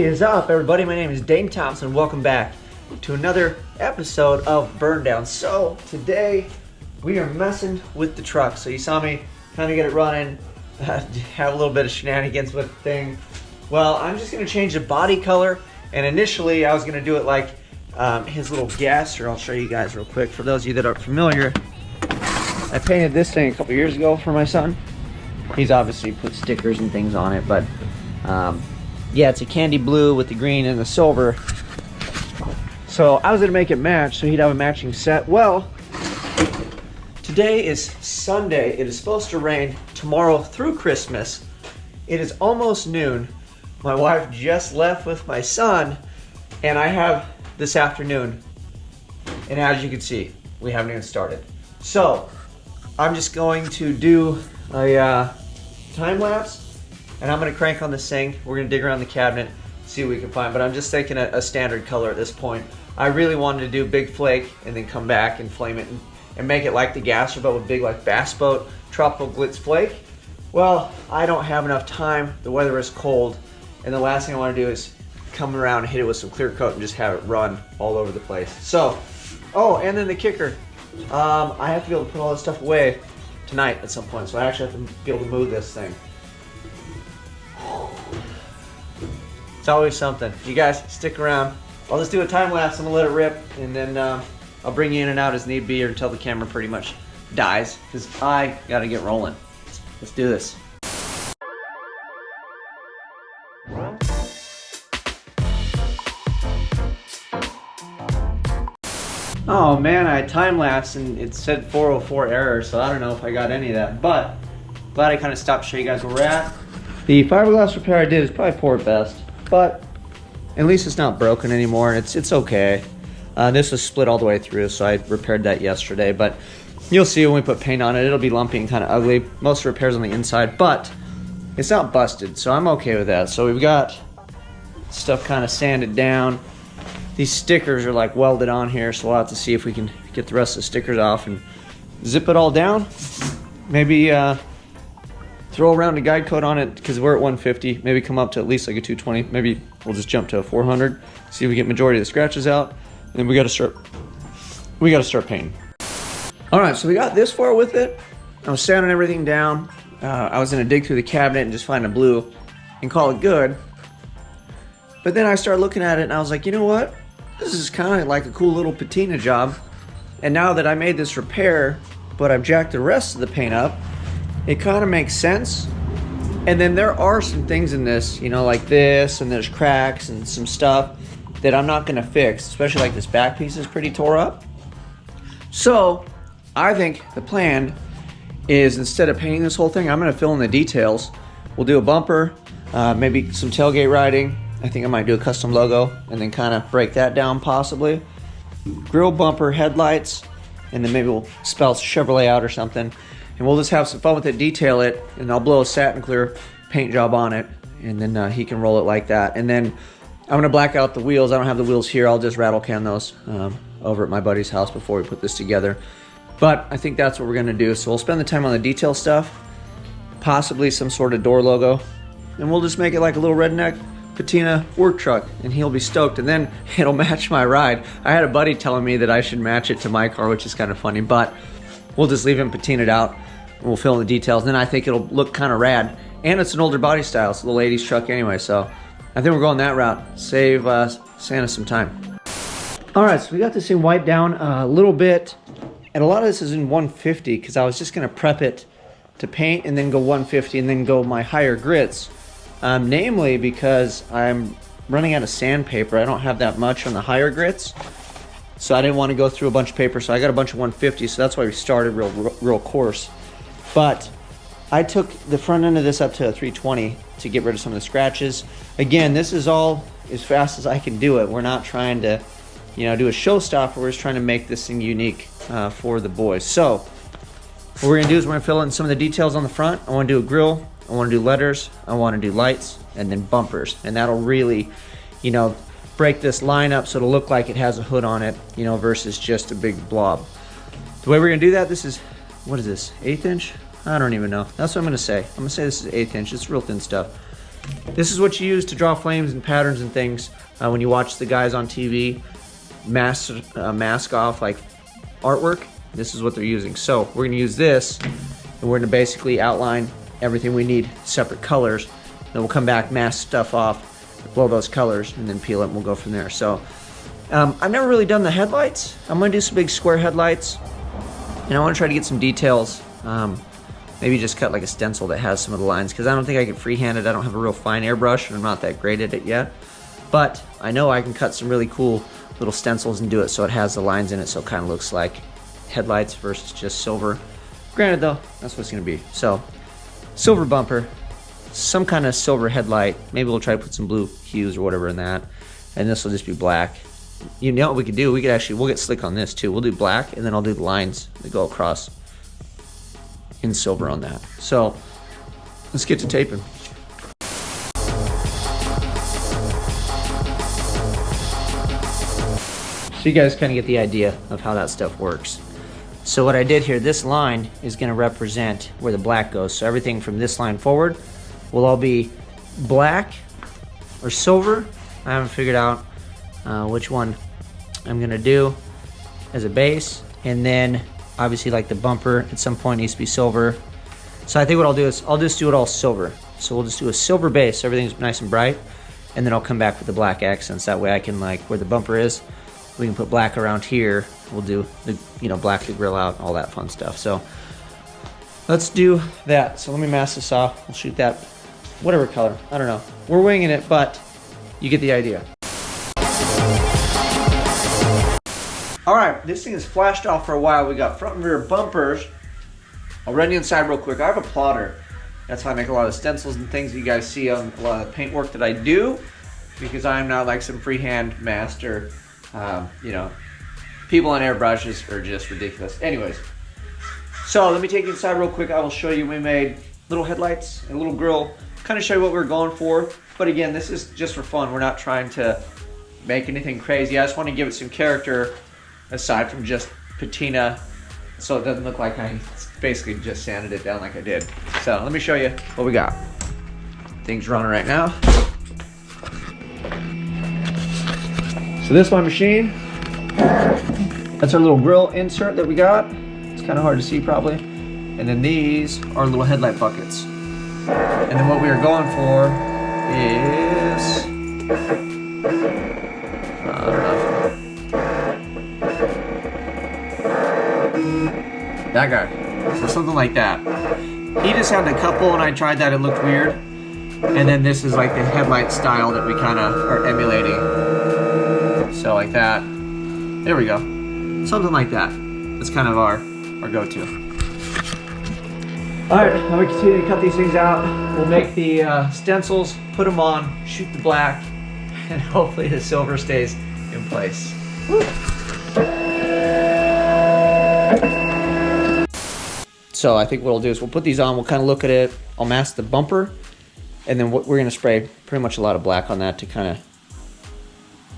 is up, everybody? My name is Dane Thompson. Welcome back to another episode of BurnDown. So today we are messing with the truck. So you saw me kind of get it running, have a little bit of shenanigans with the thing. Well, I'm just going to change the body color, and initially I was going to do it like his little gasser. I'll show you guys real quick. For those of you that aren't familiar, I painted this thing a couple years ago for my son. He's obviously put stickers and things on it, but yeah, it's a candy blue with the green and the silver. So I was gonna make it match so he'd have a matching set. Well, today is Sunday. It is supposed to rain tomorrow through Christmas. It is almost noon. My wife just left with my son, and I have this afternoon. And as you can see, we haven't even started. So I'm just going to do a time lapse. And I'm gonna crank on this thing. We're gonna dig around the cabinet, see what we can find. But I'm just thinking a standard color at this point. I really wanted to do big flake and then come back and flame it and make it like the gasser, but with big like bass boat, tropical glitz flake. Well, I don't have enough time. The weather is cold. And the last thing I wanna do is come around and hit it with some clear coat and just have it run all over the place. So, oh, and then the kicker. I have to be able to put all this stuff away tonight at some point. So I actually have to be able to move this thing. It's always something. You guys stick around. I'll just do a time lapse. I'm gonna let it rip, and then I'll bring you in and out as need be, or until the camera pretty much dies, because I gotta get rolling. Let's do this. Oh man, I time lapsed and it said 404 error, so I don't know if I got any of that, but glad I kind of stopped to show you guys where we're at. The fiberglass repair I did is probably poor at best, but at least it's not broken anymore. It's okay. This was split all the way through, so I repaired that yesterday, but you'll see when we put paint on it, it'll be lumpy and kind of ugly. Most repairs on the inside, but it's not busted, so I'm okay with that. So we've got stuff kind of sanded down. These stickers are like welded on here, so we'll have to see if we can get the rest of the stickers off and zip it all down. Maybe throw around a guide coat on it, because we're at 150. Maybe come up to at least like a 220. Maybe we'll just jump to a 400. See if we get majority of the scratches out. And then we got to start painting. All right, so we got this far with it. I was sanding everything down. I was gonna dig through the cabinet and just find a blue and call it good. But then I started looking at it and I was like, you know what? This is kind of like a cool little patina job. And now that I made this repair, but I've jacked the rest of the paint up, it kind of makes sense. And then there are some things in this, you know, like this, and there's cracks and some stuff that I'm not gonna fix, especially like this back piece is pretty tore up. So I think the plan is, instead of painting this whole thing, I'm gonna fill in the details. We'll do a bumper, maybe some tailgate writing. I think I might do a custom logo and then kind of break that down possibly. Grill, bumper, headlights, and then maybe we'll spell Chevrolet out or something. And we'll just have some fun with it, detail it, and I'll blow a satin clear paint job on it, and then he can roll it like that. And then I'm gonna black out the wheels. I don't have the wheels here. I'll just rattle can those over at my buddy's house before we put this together. But I think that's what we're gonna do. So we'll spend the time on the detail stuff, possibly some sort of door logo, and we'll just make it like a little redneck patina work truck, and he'll be stoked, and then it'll match my ride. I had a buddy telling me that I should match it to my car, which is kind of funny, but we'll just leave him patinaed out, and we'll fill in the details, and then I think it'll look kind of rad. And it's an older body style, it's the ladies' truck anyway, so I think we're going that route. Save Santa some time. All right, so we got this thing wiped down a little bit, and a lot of this is in 150, because I was just gonna prep it to paint and then go 150 and then go my higher grits. Namely because I'm running out of sandpaper. I don't have that much on the higher grits, so I didn't want to go through a bunch of paper, so I got a bunch of 150, so that's why we started real coarse. But I took the front end of this up to a 320 to get rid of some of the scratches. Again, this is all as fast as I can do it. We're not trying to, you know, do a showstopper. We're just trying to make this thing unique for the boys. So what we're gonna do is we're gonna fill in some of the details on the front. I wanna do a grill, I want to do letters, I want to do lights, and then bumpers. And that'll really, you know, break this line up so it'll look like it has a hood on it, you know, versus just a big blob. The way we're going to do that, this is, what is this, 1/8 inch? I don't even know. That's what I'm going to say. I'm going to say this is 1/8 inch. It's real thin stuff. This is what you use to draw flames and patterns and things when you watch the guys on TV mask off like artwork. This is what they're using. So we're gonna use this, and we're gonna basically outline everything we need, separate colors. Then we'll come back, mask stuff off, blow those colors, and then peel it, and we'll go from there. So I've never really done the headlights. I'm gonna do some big square headlights, and I wanna try to get some details. Maybe just cut like a stencil that has some of the lines, because I don't think I can freehand it. I don't have a real fine airbrush, and I'm not that great at it yet. But I know I can cut some really cool little stencils and do it so it has the lines in it, so it kind of looks like headlights versus just silver. Granted though, that's what it's gonna be. So, silver bumper, some kind of silver headlight. Maybe we'll try to put some blue hues or whatever in that. And this will just be black. You know what we could do? We could actually, we'll get slick on this too. We'll do black, and then I'll do the lines that go across in silver on that. So let's get to taping. So you guys kind of get the idea of how that stuff works. So what I did here, this line is going to represent where the black goes. So everything from this line forward will all be black or silver. I haven't figured out which one I'm going to do as a base. And then obviously like the bumper at some point needs to be silver. So I think what I'll do is I'll just do it all silver. So we'll just do a silver base, so everything's nice and bright. And then I'll come back with the black accents. That way I can, like where the bumper is, we can put black around here. We'll do the, black the grill out, all that fun stuff. So let's do that. So let me mask this off. We'll shoot that, whatever color, I don't know. We're winging it, but you get the idea. All right, this thing is flashed off for a while. We got front and rear bumpers. I'll run you inside real quick. I have a plotter. That's how I make a lot of stencils and things that you guys see on a lot of the paint work that I do, because I'm not like some freehand master. People on airbrushes are just ridiculous. Anyways, so let me take you inside real quick. I will show you, we made little headlights and a little grill, kind of show you what we're going for. But again, this is just for fun. We're not trying to make anything crazy. I just want to give it some character aside from just patina, so it doesn't look like I basically just sanded it down like I did. So let me show you what we got. Things running right now. So this is my machine. That's our little grill insert that we got. It's kind of hard to see probably. And then these are little headlight buckets. And then what we are going for is, I don't know. That guy. So something like that. He just had a couple and I tried that, it looked weird. And then this is like the headlight style that we kind of are emulating. So like that. There we go. Something like that. That's kind of our go-to. All right, now we continue to cut these things out. We'll make the stencils, put them on, shoot the black, and hopefully the silver stays in place. Woo. So I think what we'll do is we'll put these on, we'll kind of look at it, I'll mask the bumper, and then we're gonna spray pretty much a lot of black on that to kind of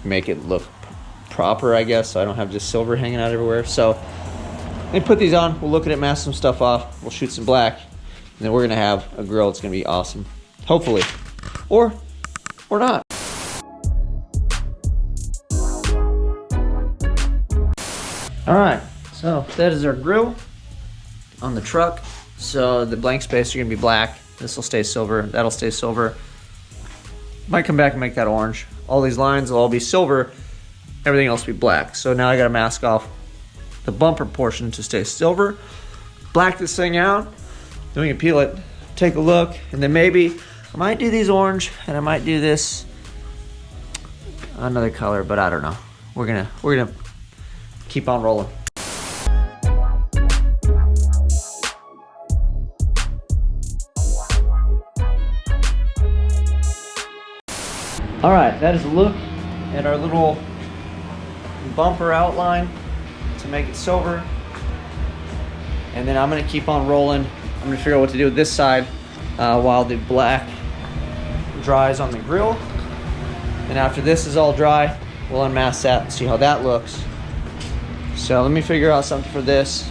make it look proper, I guess, so I don't have just silver hanging out everywhere. So let me put these on, we'll look at it, mask some stuff off, we'll shoot some black, and then we're gonna have a grill. It's gonna be awesome, hopefully, or not. All right, so that is our grill on the truck. So the blank space are gonna be black, this will stay silver, that'll stay silver. Might come back and make that orange. All these lines will all be silver, everything else will be black. So now I gotta mask off the bumper portion to stay silver, black this thing out, then we can peel it, take a look, and then maybe I might do these orange and I might do this another color, but I don't know. We're gonna keep on rolling. All right, that is a look at our little bumper outline to make it silver. And then I'm gonna keep on rolling. I'm gonna figure out what to do with this side while the black dries on the grill. And after this is all dry, we'll unmask that and see how that looks. So let me figure out something for this,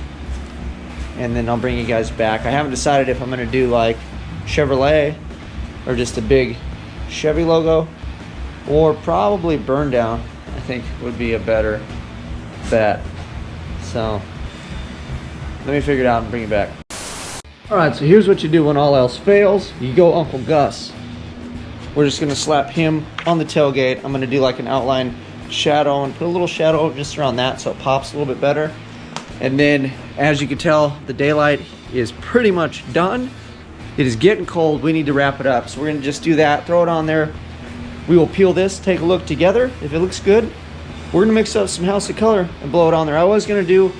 and then I'll bring you guys back. I haven't decided if I'm gonna do like Chevrolet or just a big Chevy logo, or probably BurnDown, I think would be a better bet. So let me figure it out and bring it back. All right, so here's what you do when all else fails. You go Uncle Gus. We're just gonna slap him on the tailgate. I'm gonna do like an outline shadow and put a little shadow just around that so it pops a little bit better. And then, as you can tell, the daylight is pretty much done. It is getting cold, we need to wrap it up. So we're gonna just do that, throw it on there. We will peel this, take a look together. If it looks good, we're gonna mix up some House of Color and blow it on there. I was gonna do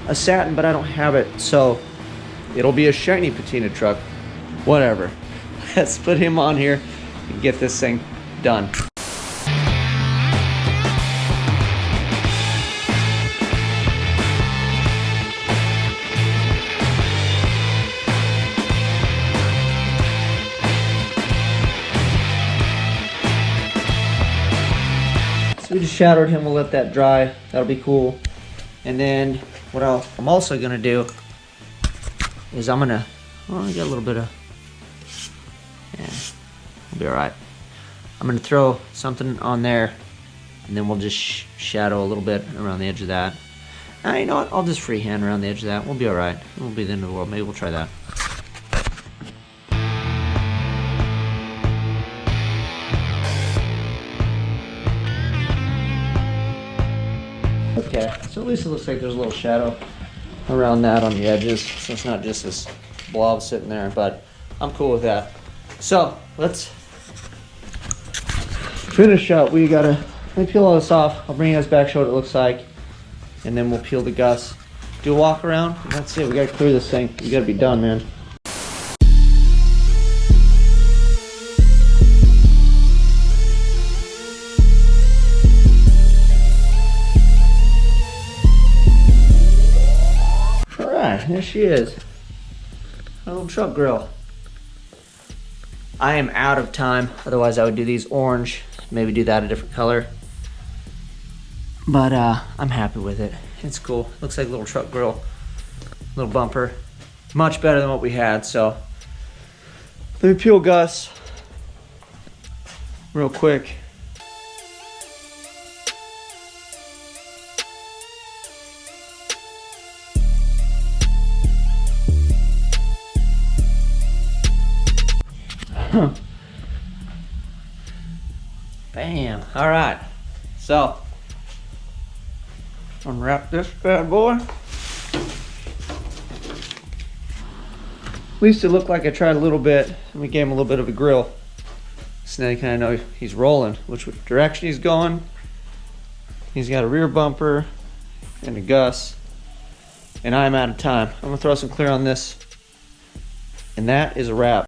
a satin, but I don't have it, so it'll be a shiny patina truck. Whatever. Let's put him on here and get this thing done. So we just shadowed him, we'll let that dry. That'll be cool. And then what I'm also gonna do is I got a little bit of, yeah, we'll be all right. I'm gonna throw something on there, and then we'll just shadow a little bit around the edge of that. You know what, I'll just freehand around the edge of that. We'll be all right. It won't be the end of the world. Maybe we'll try that. Okay, so at least it looks like there's a little shadow around that on the edges, so it's not just this blob sitting there, but I'm cool with that. So let's finish up. Let me peel all this off. I'll bring you guys back, show what it looks like, and then we'll peel the Gus. Do a walk around, and that's it. We gotta clear this thing. We gotta be done, man. There she is. A little truck grill. I am out of time. Otherwise I would do these orange. Maybe do that a different color. But I'm happy with it. It's cool. Looks like a little truck grill. Little bumper. Much better than what we had, so. Let me peel Gus real quick. Bam. All right. So, unwrap this bad boy. At least it looked like I tried a little bit, and we gave him a little bit of a grill. So now you kind of know he's rolling, which direction he's going. He's got a rear bumper and a Gus, and I'm out of time. I'm gonna throw some clear on this, and that is a wrap.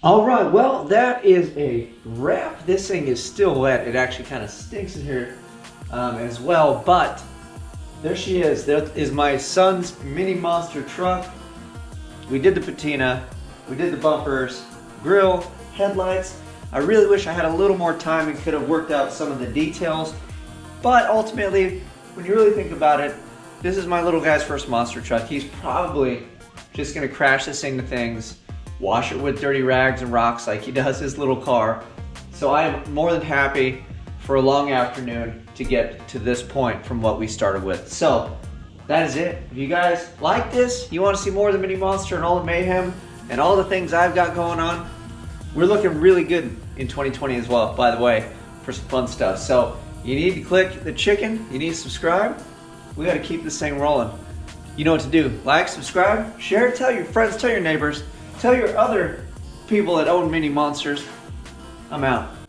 All right, well, that is a wrap. This thing is still wet. It actually kind of stinks in here as well, but there she is. That is my son's mini monster truck. We did the patina, we did the bumpers, grill, headlights. I really wish I had a little more time and could have worked out some of the details, but ultimately, when you really think about it, this is my little guy's first monster truck. He's probably just gonna crash this thing to things, wash it with dirty rags and rocks like he does his little car. So I am more than happy for a long afternoon to get to this point from what we started with. So that is it. If you guys like this, you want to see more of the Mini Monster and all the mayhem and all the things I've got going on, we're looking really good in 2020 as well, by the way, for some fun stuff. So you need to click the chicken, you need to subscribe. We got to keep this thing rolling. You know what to do. Like, subscribe, share, tell your friends, tell your neighbors, tell your other people that own Mini Monsters. I'm out.